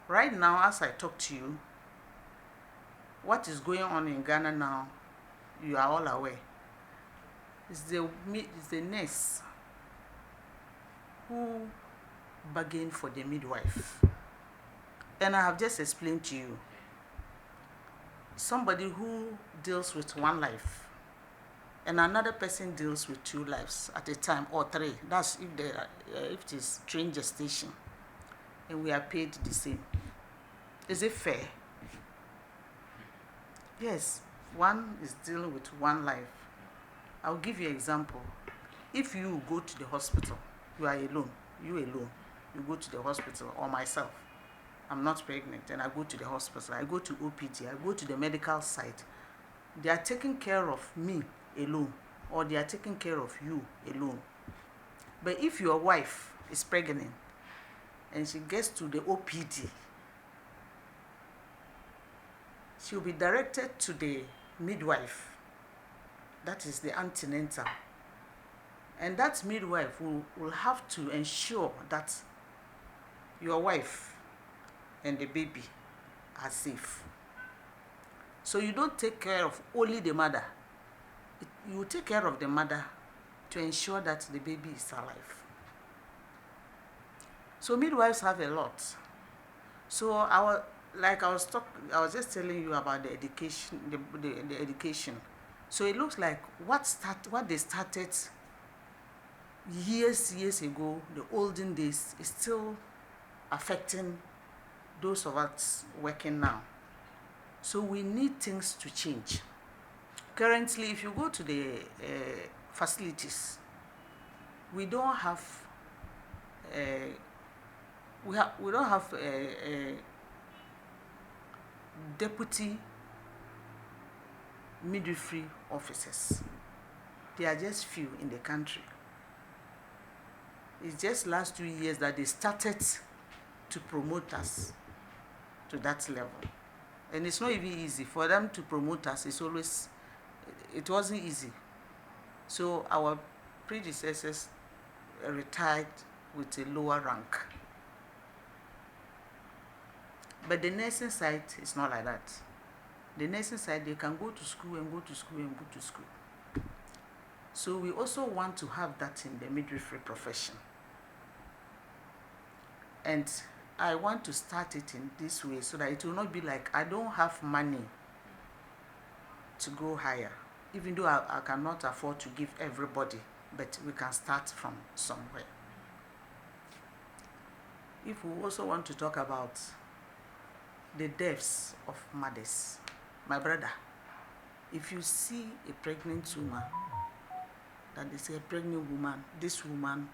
Right now, as I talk to you, what is going on in Ghana now, you are all aware. It's the nurse who bargained for the midwife. And I have just explained to you, somebody who deals with one life and another person deals with 2 lives at a time, or 3. That's if it is train gestation, and we are paid the same. Is it fair? Yes, one is dealing with one life. I'll give you an example. If you go to the hospital, you are alone, you go to the hospital, or myself, I'm not pregnant, and I go to the hospital, I go to OPD, I go to the medical site. They are taking care of me alone, or they are taking care of you alone. But if your wife is pregnant and she gets to the OPD, she'll be directed to the midwife. That is the antenatal. And that midwife will have to ensure that your wife and the baby are safe. So you don't take care of only the mother. You take care of the mother to ensure that the baby is alive. So midwives have a lot. So I was just telling you about the education, the education. So it looks like what they started years ago, the olden days, is still affecting those of us working now. So we need things to change. Currently, if you go to the facilities, we don't have we don't have deputy midwifery officers. There are just few in the country. It's just last 2 years that they started to promote us to that level. And it's not even easy for them to promote us. It wasn't easy. So our predecessors retired with a lower rank. But the nursing side is not like that. The nursing side, they can go to school and go to school and go to school. So we also want to have that in the midwifery profession. And I want to start it in this way so that it will not be like I don't have money to go higher, even though I cannot afford to give everybody, but we can start from somewhere. If we also want to talk about the deaths of mothers, my brother, if you see a pregnant woman, that is a pregnant woman, this woman,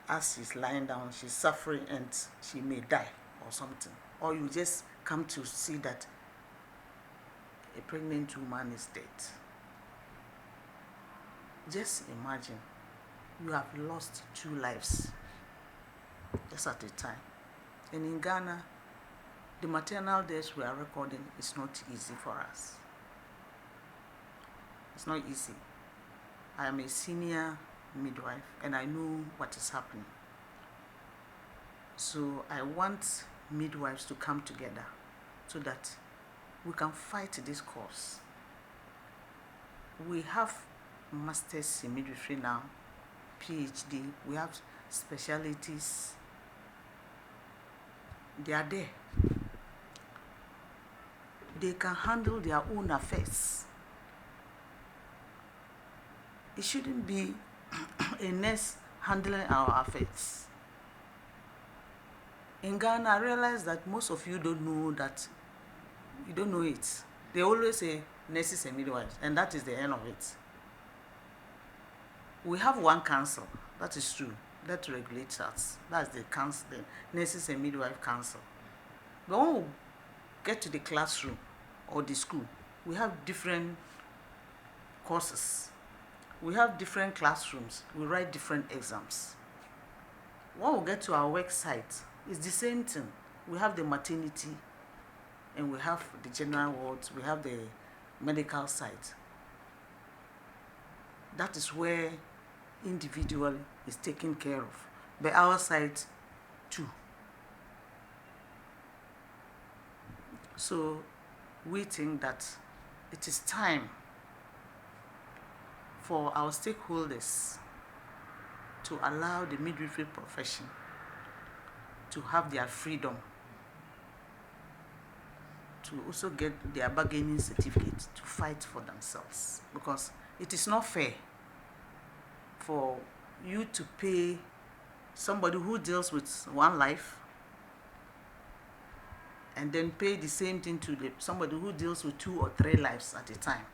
as she's lying down, she's suffering and she may die or something. Or you just come to see that a pregnant woman is dead. Just imagine, you have lost 2 lives just at a time. And in Ghana, the maternal deaths we are recording is not easy for us. It's not easy. I am a senior midwife and I know what is happening. So I want midwives to come together so that we can fight this cause. We have masters in midwifery now, PhD, we have specialties. They are there. They can handle their own affairs. It shouldn't be a nurse handling our affairs. In Ghana, I realize that most of you don't know that. You don't know it. They always say nurses and midwives, and that is the end of it. We have one council, that is true, that regulates us. That's the council, the Nurses and Midwife Council. But when we get to the classroom or the school, we have different courses. We have different classrooms. We write different exams. When we get to our work site, it's the same thing. We have the maternity, and we have the general wards, we have the medical site. That is where individual is taken care of. But our side too. So we think that it is time for our stakeholders to allow the midwifery profession to have their freedom to also get their bargaining certificate to fight for themselves, because it is not fair for you to pay somebody who deals with one life and then pay the same thing to somebody who deals with 2 or 3 lives at a time.